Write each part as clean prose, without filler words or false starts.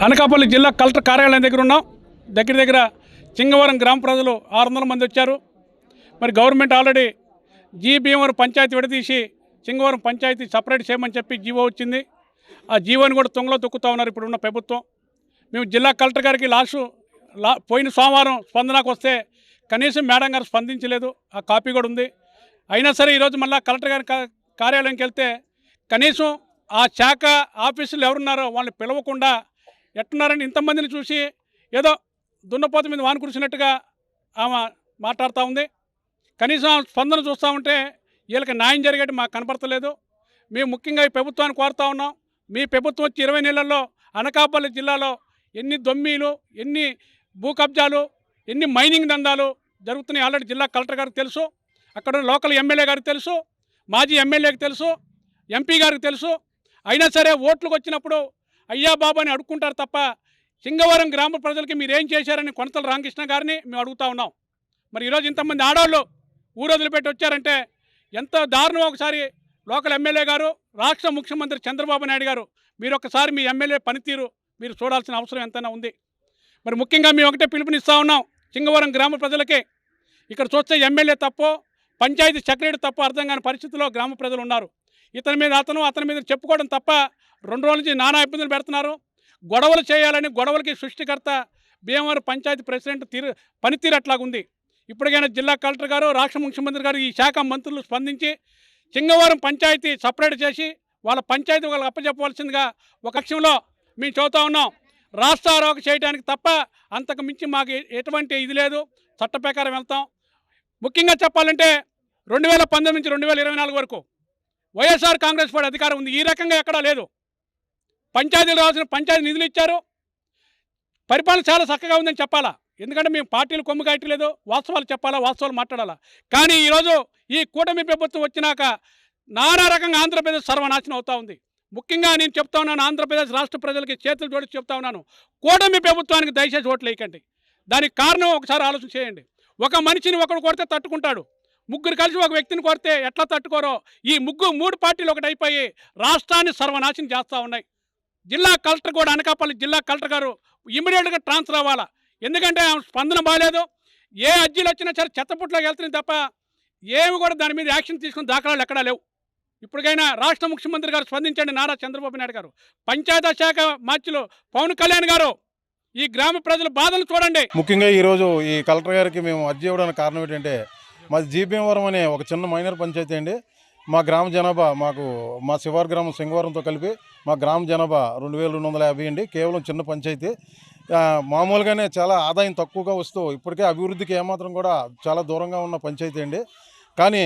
అనకాపల్లి జిల్లా కలెక్టర్ కార్యాలయం దగ్గర ఉన్నాం. దగ్గర చింగవరం గ్రామ ప్రజలు 600 మంది వచ్చారు. మరి గవర్నమెంట్ ఆల్రెడీ భీమవరం పంచాయతీ విడదీసి చింగవరం పంచాయతీ సపరేట్ చేయమని చెప్పి జీవో వచ్చింది. ఆ జీవోని కూడా తుంగలో తొక్కుతూ ఉన్నారు ఇప్పుడున్న ప్రభుత్వం. మేము జిల్లా కలెక్టర్ గారికి పోయిన సోమవారం స్పందనకు వస్తే కనీసం మేడం గారు స్పందించలేదు. ఆ కాపీ కూడా ఉంది. అయినా సరే ఈరోజు మళ్ళీ కలెక్టర్ గారి కార్యాలయంకి వెళ్తే కనీసం ఆ శాఖ ఆఫీసులు ఎవరున్నారో వాళ్ళని పిలవకుండా ఎట్టున్నారని ఇంతమందిని చూసి ఏదో దున్నపోత మీద వాన కురిసినట్టుగా ఆమె మాట్లాడుతూ ఉంది. కనీసం స్పందన చూస్తూ ఉంటే వీళ్ళకి న్యాయం జరిగేది మాకు కనపడతలేదు. మేము ముఖ్యంగా ఈ ప్రభుత్వాన్ని కోరుతూ ఉన్నాం. మీ ప్రభుత్వం వచ్చి 20 నెలల్లో అనకాపల్లి జిల్లాలో ఎన్ని దొమ్మీలు, ఎన్ని భూ కబ్జాలు, ఎన్ని మైనింగ్ దందాలు జరుగుతున్నాయి ఆల్రెడీ జిల్లా కలెక్టర్ గారికి తెలుసు. అక్కడ లోకల్ ఎమ్మెల్యే గారికి తెలుసు, మాజీ ఎమ్మెల్యేకి తెలుసు, ఎంపీ గారికి తెలుసు. అయినా సరే ఓట్లకు వచ్చినప్పుడు అయ్యా బాబు అని అడుక్కుంటారు తప్ప సింగవరం గ్రామ ప్రజలకి మీరేం చేశారని కొనతల రామకృష్ణ గారిని మేము అడుగుతూ ఉన్నాం. మరి ఈరోజు ఇంతమంది ఆడవాళ్ళు ఊరు వదిలిపెట్టి వచ్చారంటే ఎంత దారుణం. ఒకసారి లోకల్ ఎమ్మెల్యే గారు, రాష్ట్ర ముఖ్యమంత్రి చంద్రబాబు నాయుడు గారు, మీరు ఒకసారి మీ ఎమ్మెల్యే పనితీరు మీరు చూడాల్సిన అవసరం ఎంతైనా ఉంది. మరి ముఖ్యంగా మేము ఒకటే పిలుపునిస్తూ ఉన్నాం సింగవరం గ్రామ ప్రజలకి. ఇక్కడ చూస్తే ఎమ్మెల్యే తప్పో పంచాయతీ సెక్రటరీ తప్ప అర్థం కాని పరిస్థితిలో గ్రామ ప్రజలు ఉన్నారు. ఇతని మీద అతని మీద చెప్పుకోవడం తప్ప 2 రోజుల నుంచి నానా ఇబ్బందులు పెడుతున్నారు. గొడవలు చేయాలని గొడవలకి సృష్టికర్త భీమవరం పంచాయతీ ప్రెసిడెంట్ పనితీరు అట్లాగుంది. ఇప్పటికైనా జిల్లా కలెక్టర్ గారు, రాష్ట్ర ముఖ్యమంత్రి గారు, ఈ శాఖ మంత్రులు స్పందించి సింగవరం పంచాయతీ సపరేట్ చేసి వాళ్ళ పంచాయతీ వాళ్ళకి అప్పచెప్పవలసిందిగా ఒక లక్ష్యంలో మేము చెబుతా ఉన్నాం. రాష్ట్ర ఆరోగ్య చేయడానికి తప్ప అంతకు మించి మాకు ఎటువంటి ఇది లేదు. చట్ట ప్రకారం వెళ్తాం. ముఖ్యంగా చెప్పాలంటే 2019 నుంచి 2024 వరకు వైఎస్ఆర్ కాంగ్రెస్ పార్టీ అధికారం ఉంది. ఈ రకంగా ఎక్కడా లేదు. పంచాయతీలు రావాల్సిన పంచాయతీ నిధులు ఇచ్చారు. పరిపాలన చాలా చక్కగా ఉందని చెప్పాలా. ఎందుకంటే మేము పార్టీలు కొమ్ము కాయట్లేదు. వాస్తవాలు చెప్పాలా, వాస్తవాలు మాట్లాడాలా. కానీ ఈరోజు ఈ కూటమి ప్రభుత్వం వచ్చినాక నానా రకంగా ఆంధ్రప్రదేశ్ సర్వనాశనం అవుతూ ఉంది. ముఖ్యంగా నేను చెప్తా ఉన్నాను, ఆంధ్రప్రదేశ్ రాష్ట్ర ప్రజలకి చేతులు జోడించి చెప్తా ఉన్నాను, కూటమి ప్రభుత్వానికి దయచేసి ఓట్లు వేయకండి. దానికి కారణం ఒకసారి ఆలోచన చేయండి. ఒక మనిషిని ఒకడు కొడితే తట్టుకుంటాడు, ముగ్గురు కలిసి ఒక వ్యక్తిని కొడితే ఎట్లా తట్టుకోరో ఈ 3 పార్టీలు ఒకటి అయిపోయి రాష్ట్రాన్ని సర్వనాశనం చేస్తూ ఉన్నాయి. జిల్లా కలెక్టర్ కూడా, అనకాపల్లి జిల్లా కలెక్టర్ గారు ఇమీడియట్గా ట్రాన్స్ఫర్ అవ్వాలా. ఎందుకంటే స్పందన బాగాలేదు. ఏ అర్జీలు వచ్చినా సరే చెత్తపుట్లోకి వెళ్తున్నాయి తప్ప ఏమి కూడా దాని మీద యాక్షన్ తీసుకుని దాఖలాలు ఎక్కడా లేవు. ఇప్పటికైనా రాష్ట్ర ముఖ్యమంత్రి గారు స్పందించండి. నారా చంద్రబాబు నాయుడు గారు, పంచాయతీ శాఖ మార్చిలో పవన్ కళ్యాణ్ గారు ఈ గ్రామ ప్రజల బాధలు చూడండి. ముఖ్యంగా ఈరోజు ఈ కలెక్టర్ గారికి మేము అర్జీ ఇవ్వడానికి కారణం ఏంటంటే మాది భీమవరం అనే ఒక చిన్న మైనర్ పంచాయతీ అండి. మా గ్రామ జనాభా మా శివారు గ్రామం సింగవరంతో కలిపి మా గ్రామ జనాభా 2250 అండి. కేవలం చిన్న పంచాయతీ. మామూలుగానే చాలా ఆదాయం తక్కువగా వస్తూ ఇప్పటికే అభివృద్ధికి ఏమాత్రం కూడా చాలా దూరంగా ఉన్న పంచాయతీ అండి. కానీ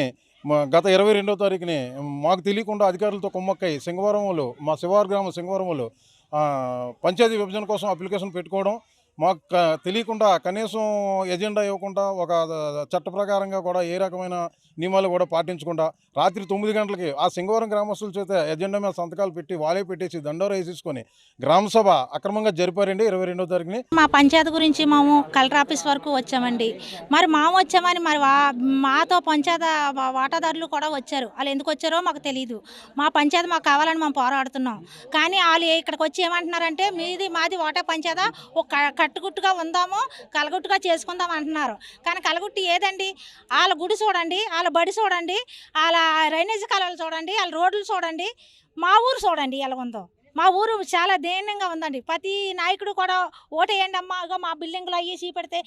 గత 22వ తారీఖుని మాకు తెలియకుండా అధికారులతో కుమ్మక్కై సింగవరంలో, మా శివారు గ్రామం సింగవరంలో పంచాయతీ విభజన కోసం అప్లికేషన్ పెట్టుకోవడం, మాకు తెలియకుండా కనీసం ఎజెండా ఇవ్వకుండా ఒక చట్ట ప్రకారంగా కూడా ఏ రకమైన నియమాలు కూడా పాటించకుండా రాత్రి 9 గంటలకి ఆ సింగవరం గ్రామస్తుల చేత ఎజెండా మీద సంతకాలు పెట్టి వాళ్ళే పెట్టేసి దండోరా వేసేసుకొని గ్రామసభ అక్రమంగా జరిపారండి 22వ తారీఖుని. మా పంచాయతీ గురించి మేము కలెక్టర్ ఆఫీస్ వరకు వచ్చామండి. మరి వచ్చామని మరి మాతో పంచాయతీ వాటాదారులు కూడా వచ్చారు. వాళ్ళు ఎందుకు వచ్చారో మాకు తెలియదు. మా పంచాయతీ మాకు కావాలని మేము పోరాడుతున్నాం. కానీ వాళ్ళు ఇక్కడికి వచ్చి ఏమంటున్నారంటే మాది వాటా పంచాయతీ ఒక కట్టుగుట్టుగా ఉందాము, కలగుట్టుగా చేసుకుందాం అంటున్నారు. కానీ కలగుట్టు ఏదండి? వాళ్ళ గుడి చూడండి, వాళ్ళ బడి చూడండి, వాళ్ళ డ్రైనేజ్ కాలువలు చూడండి, వాళ్ళ రోడ్లు చూడండి, మా ఊరు చూడండి ఎలా ఉందో. మా ఊరు చాలా దీనంగా ఉందండి. ప్రతి నాయకుడు కూడా ఓటేయండి అమ్మా, మా బిల్డింగ్లు అయ్యి చూపెడితే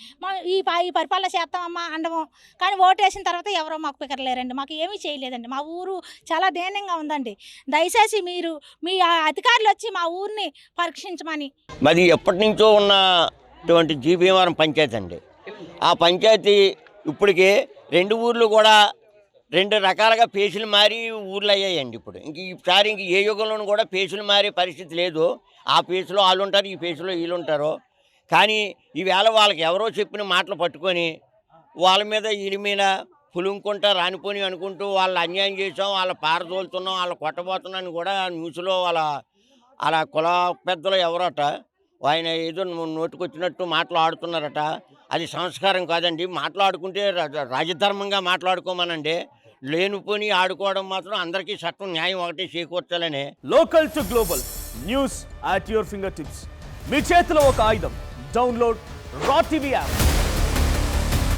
ఈ పరిపాలన చేస్తామమ్మా అండము. కానీ ఓటేసిన తర్వాత ఎవరో మాకు పికరలేరండి, మాకు ఏమీ చేయలేదండి. మా ఊరు చాలా దీనంగా ఉందండి. దయచేసి మీరు మీ అధికారులు వచ్చి మా ఊరిని పరీక్షించమని. మరి ఎప్పటి నుంచో ఉన్నటువంటి భీమవరం పంచాయతీ అండి. ఆ పంచాయతీ ఇప్పటికే 2 ఊర్లు కూడా 2 రకాలుగా పేసులు మారి ఊర్లు అయ్యాయండి. ఇప్పుడు ఈసారి ఏ యుగంలోనూ కూడా పేసులు మారే పరిస్థితి లేదు. ఆ పేసులో వాళ్ళు ఉంటారు, ఈ పేసులో వీళ్ళు ఉంటారు. కానీ ఈవేళ వాళ్ళకి ఎవరో చెప్పిన మాటలు పట్టుకొని వాళ్ళ మీద వీళ్ళ మీద పులుంకుంటా రానిపోని అనుకుంటూ వాళ్ళు అన్యాయం చేసాం, వాళ్ళ పారదోలుతున్నాం, వాళ్ళ కొట్టబోతున్నాం కూడా న్యూస్లో అలా కుల పెద్దలు ఎవరట ఆయన ఏదో నోటుకొచ్చినట్టు మాట్లాడుతున్నారట. అది సంస్కారం కాదండి. మాట్లాడుకుంటే రాజధర్మంగా మాట్లాడుకోమనండి. లేనిపోని ఆడుకోవడం మాత్రం అందరికీ చట్టం న్యాయం ఒకటి చేకూర్చాలని. Local to global news at your fingertips. మీ చేతిలో ఒక ఆయుధం. Download R TV app.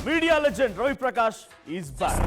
Media legend Ravi Prakash is back.